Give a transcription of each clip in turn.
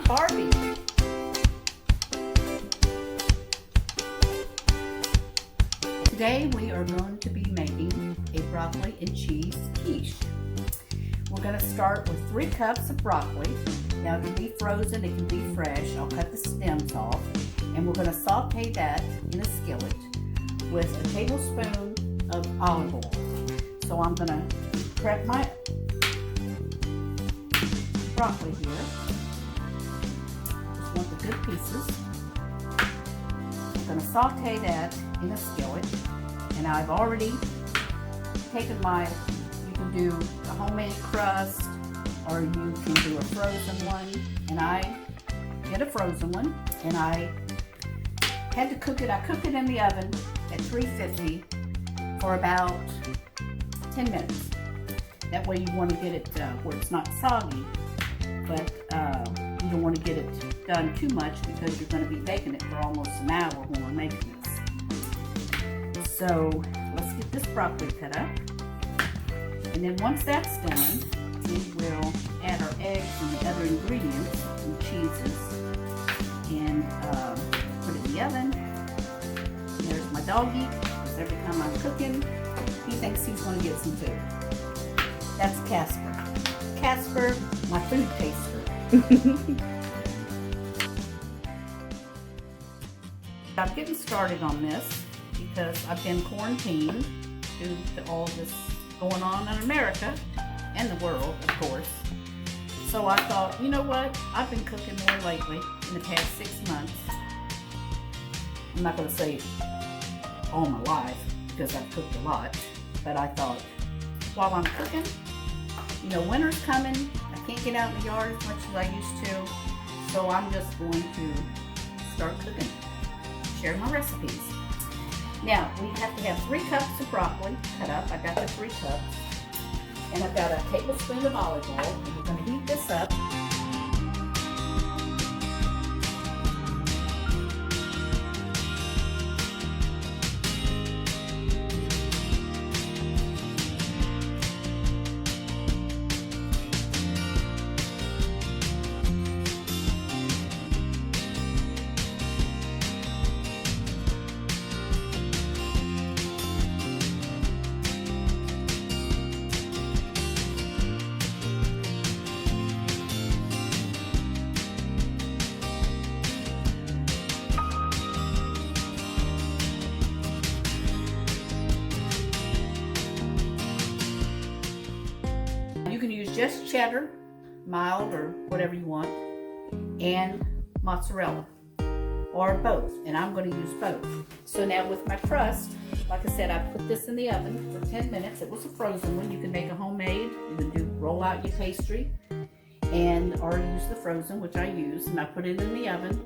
Barbie. Today we are going to be making a broccoli and cheese quiche. We're going to start with 3 cups of broccoli. Now it can be frozen, it can be fresh. I'll cut the stems off. And we're going to saute that in a skillet with a tablespoon of olive oil. So I'm going to prep my broccoli here. Just want the good pieces. I'm going to saute that in a skillet. And I've already taken you can do a homemade crust or you can do a frozen one. And I did a frozen one and I had to cook it. I cooked it in the oven at 350 for about 10 minutes. That way you want to get it where it's not soggy, but you don't want to get it done too much because you're going to be baking it for almost an hour when we're making this. So let's get this broccoli cut up. And then once that's done, we will add our eggs and the other ingredients and cheeses and put it in the oven. There's my doggy, because every time I'm cooking, he thinks he's going to get some food. That's Casper. Casper, my food taster. I'm getting started on this because I've been quarantined due to all this going on in America and the world, of course. So I thought, you know what? I've been cooking more lately in the past 6 months. I'm not going to say all my life because I've cooked a lot, but I thought while I'm cooking, you know, winter's coming. I can't get out in the yard as much as I used to, so I'm just going to start cooking, share my recipes. Now, we have to have 3 cups of broccoli cut up. I got the 3 cups. And I've got a tablespoon of olive oil. And we're going to heat this up. You can use just cheddar, mild or whatever you want, and mozzarella, or both, and I'm going to use both. So now with my crust, like I said, I put this in the oven for 10 minutes. It was a frozen one. You can make a homemade. You can roll out your pastry, or use the frozen, which I use, and I put it in the oven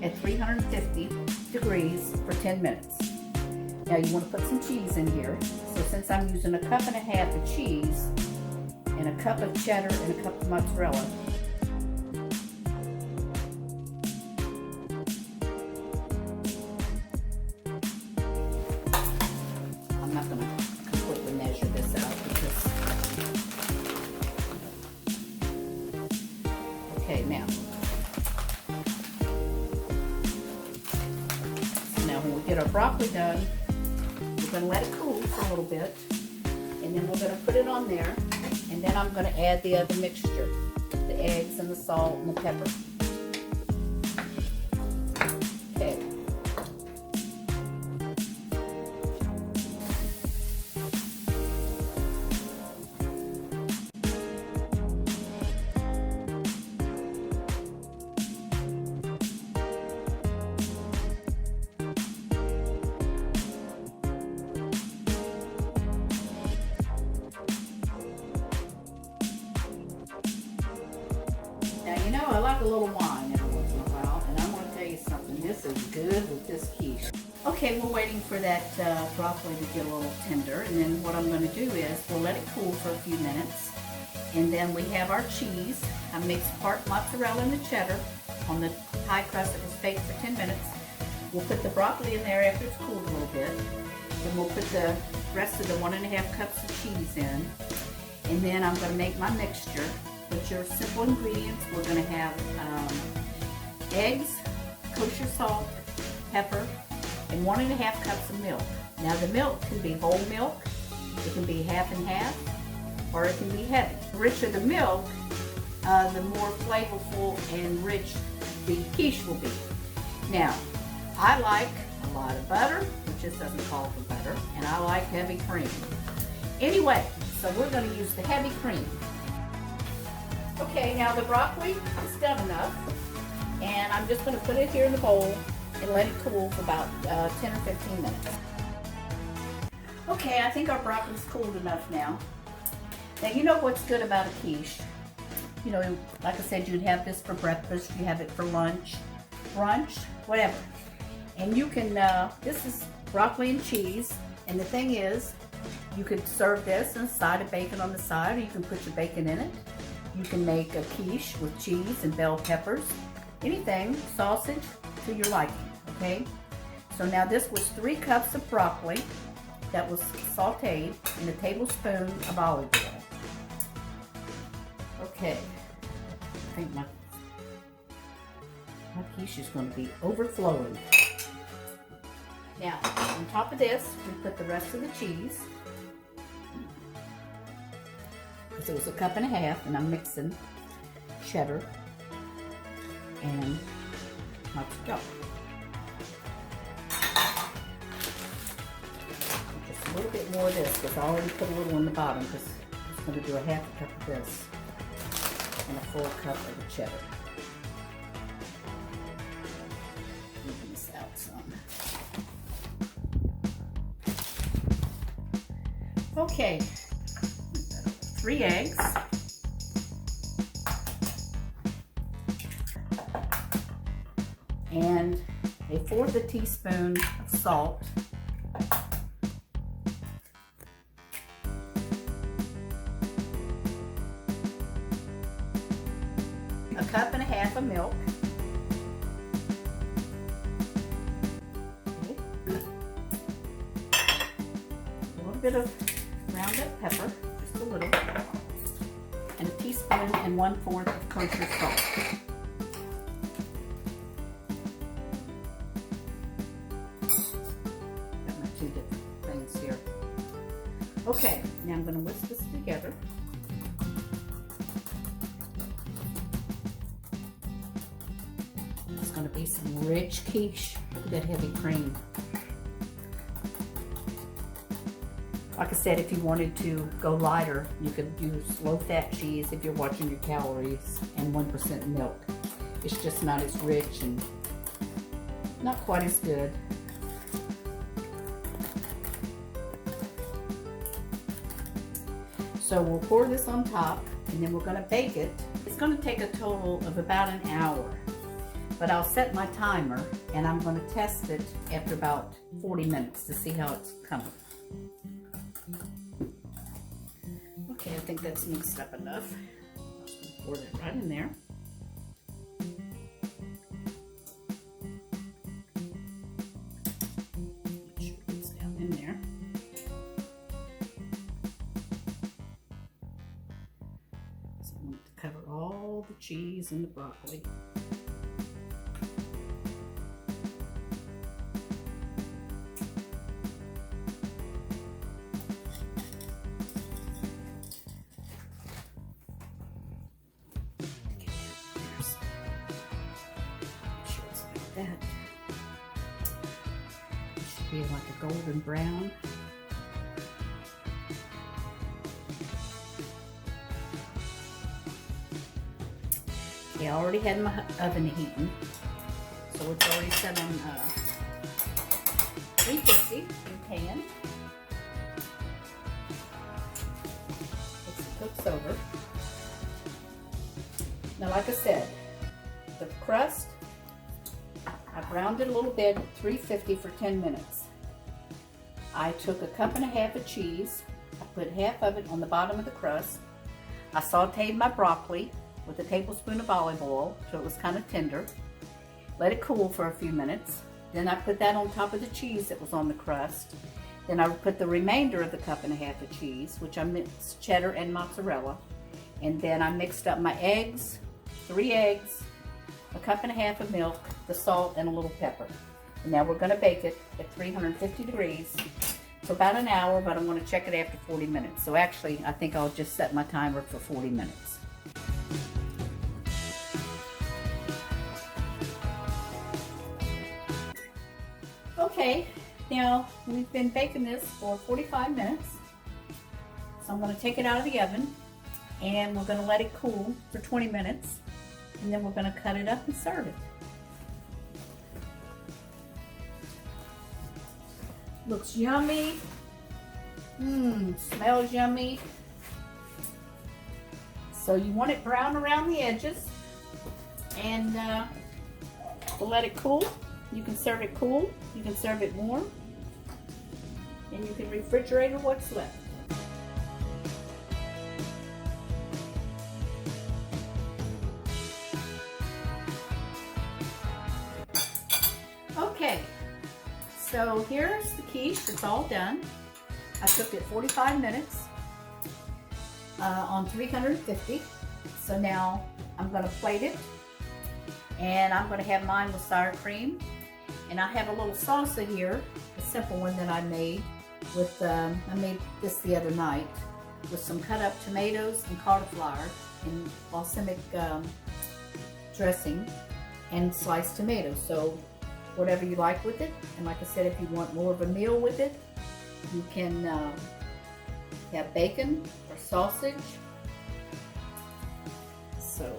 at 350 degrees for 10 minutes. Now you want to put some cheese in here. So since I'm using 1.5 cups of cheese, and 1 cup of cheddar and 1 cup of mozzarella. I'm not going to completely measure this out because... Okay, now. So now when we get our broccoli done, we're going to let it cool for a little bit. And then we're going to put it on there. And then I'm going to add the other mixture, the eggs and the salt and the pepper. Okay. Now, you know, I like a little wine every once in a while, and I'm going to tell you something. This is good with this quiche. Okay, we're waiting for that broccoli to get a little tender, and then what I'm going to do is we'll let it cool for a few minutes, and then we have our cheese. I mixed part mozzarella and the cheddar on the pie crust that was baked for 10 minutes. We'll put the broccoli in there after it's cooled a little bit. Then we'll put the rest of the 1.5 cups of cheese in. And then I'm going to make my mixture. With your simple ingredients, we're going to have eggs, kosher salt, pepper, and 1.5 cups of milk. Now the milk can be whole milk, it can be half and half, or it can be heavy. The richer the milk, the more flavorful and rich the quiche will be. Now, I like a lot of butter, it just doesn't call for butter, and I like heavy cream. Anyway, so we're going to use the heavy cream. Okay, now the broccoli is done enough, and I'm just going to put it here in the bowl and let it cool for about 10 or 15 minutes. Okay, I think our broccoli's cooled enough now. Now you know what's good about a quiche. You know, like I said, you'd have this for breakfast, you have it for lunch, brunch, whatever. And you can, this is broccoli and cheese, and the thing is, you could serve this and a side of bacon on the side, or you can put your bacon in it. You can make a quiche with cheese and bell peppers, anything, sausage, to your liking, okay? So now this was 3 cups of broccoli that was sauteed in a tablespoon of olive oil. Okay, I think my quiche is going to be overflowing. Now, on top of this, we put the rest of the cheese. So it was 1.5 cups, and I'm mixing cheddar and mozzarella. Just a little bit more of this, because I already put a little in the bottom, because I'm going to do 1/2 cup of this and a full cup of the cheddar. Even this out some. Okay, 3 eggs. And 1/4 teaspoon of salt. A 1.5 cups of milk. Okay. A little bit of ground up pepper, just a little. And a teaspoon and 1/4 of kosher salt. Got my 2 different things here. Okay, now I'm going to whisk this together. It's going to be some rich quiche. Look at that heavy cream. Like I said, if you wanted to go lighter, you could use low-fat cheese if you're watching your calories, and 1% milk. It's just not as rich and not quite as good. So we'll pour this on top, and then we're going to bake it. It's going to take a total of about an hour, but I'll set my timer, and I'm going to test it after about 40 minutes to see how it's coming. Okay, I think that's mixed up enough. I'll pour that right in there. Make sure it gets down in there. So I'm going to cover all the cheese and the broccoli. That it should be like a golden brown. Okay, I already had my oven heating, so it's already set on 350 in pan. It cooks over. Now, like I said, the crust, I browned it a little bit at 350 for 10 minutes. I took 1.5 cups of cheese. I put half of it on the bottom of the crust. I sauteed my broccoli with a tablespoon of olive oil so it was kind of tender. Let it cool for a few minutes. Then I put that on top of the cheese that was on the crust. Then I put the remainder of the 1.5 cups of cheese, which I mixed cheddar and mozzarella. And then I mixed up my eggs, 3 eggs, a cup and a half of milk, the salt, and a little pepper. And now we're going to bake it at 350 degrees for about an hour, but I'm going to check it after 40 minutes. So actually, I think I'll just set my timer for 40 minutes. Okay, now we've been baking this for 45 minutes. So I'm going to take it out of the oven and we're going to let it cool for 20 minutes. And then we're going to cut it up and serve it. Looks yummy. Smells yummy. So you want it brown around the edges. And we'll let it cool. You can serve it cool. You can serve it warm. And you can refrigerate what's left. Okay, so here's the quiche. It's all done. I cooked it 45 minutes on 350. So now I'm going to plate it, and I'm going to have mine with sour cream. And I have a little salsa here, a simple one that I made with. I made this the other night with some cut up tomatoes and cauliflower and balsamic dressing and sliced tomatoes. So whatever you like with it. And like I said, if you want more of a meal with it, you can have bacon or sausage. So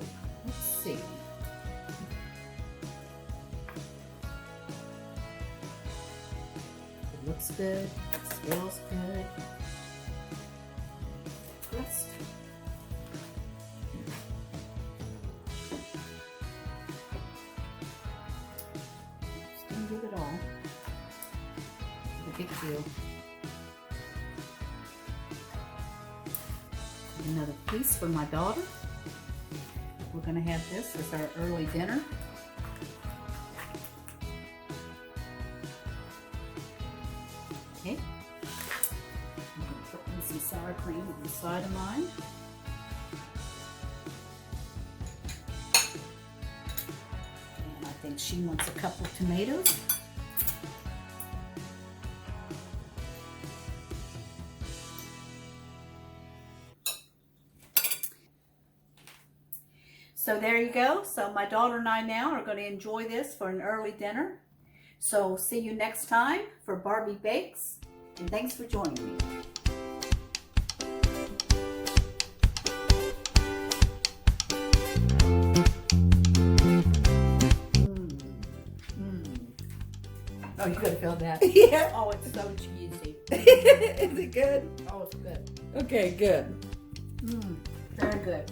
let's see. It looks good, it smells good. Crust. Give it all. A big deal. Another piece for my daughter. We're going to have this as our early dinner. Okay. I'm going to put in some sour cream on the side of mine. I think she wants a couple of tomatoes. So there you go. So my daughter and I now are going to enjoy this for an early dinner. So see you next time for Barbie Bakes, and thanks for joining me. Oh, you gotta feel that. Yeah. Oh, it's so cheesy. Is it good? Oh, it's good. Okay, good. Very good.